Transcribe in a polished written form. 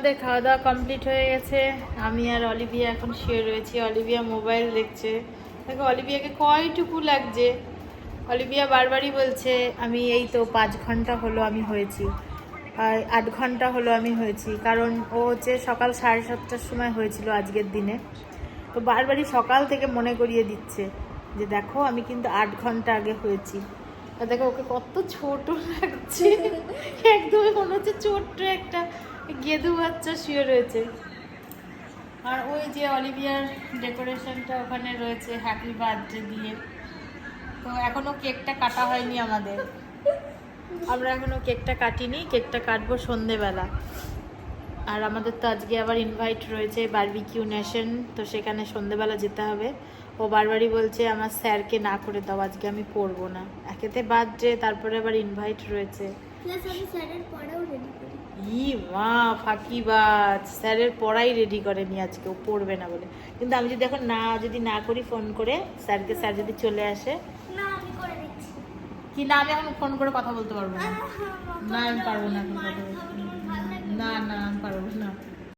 আমাদের খাওয়া দাওয়া কমপ্লিট হয়ে গেছে। আমি আর অলিভিয়া এখন শুয়ে রয়েছি। অলিভিয়া মোবাইল দেখছে। দেখো অলিভিয়াকে কয়টুকু লাগছে। অলিভিয়া বারবারই বলছে আমি এই তো 5 ঘন্টা হলো আমি হয়েছি, আর 8 ঘন্টা হলো আমি হয়েছি, কারণ ও হচ্ছে সকাল 7:30টার সময় হয়েছিল আজকের দিনে। তো বারবারই সকাল থেকে মনে করিয়ে দিচ্ছে যে দেখো আমি কিন্তু 8 ঘন্টা আগে হয়েছি। আর দেখো ওকে কত ছোট লাগছে, একদমই মনে হচ্ছে ছোট্ট একটা গেদু বাচ্চা শুয়ে রয়েছে। আর ওই যে অলিভিয়ার ডেকোরেশনটা ওখানে রয়েছে হ্যাপি বার্থডে দিয়ে। তো এখনো কেকটা কাটা হয়নি আমাদের, আমরা এখনো কেকটা কাটিনি, কেকটা কাটবো সন্ধেবেলা। আর আমাদের তো আজকে আবার ইনভাইট রয়েছে বারবিকিউ নেশন, তো সেখানে সন্ধেবেলা যেতে হবে। ও বারবারই বলছে আমার স্যারকে না করে দাও, আজকে আমি পড়বো না। একেতে বার্থডে, তারপরে আবার ইনভাইট রয়েছে। ই মা ফাঁকিবাজ, স্যারের পড়াই রেডি করেনি আজকে, ও পড়বে না বলে। কিন্তু আমি যদি এখন যদি না করি ফোন করে স্যারকে, স্যার যদি চলে আসে কি না, আমি এখন ফোন করে কথা বলতে পারবো না। না আমি পারবো না, না না আমি পারবো না।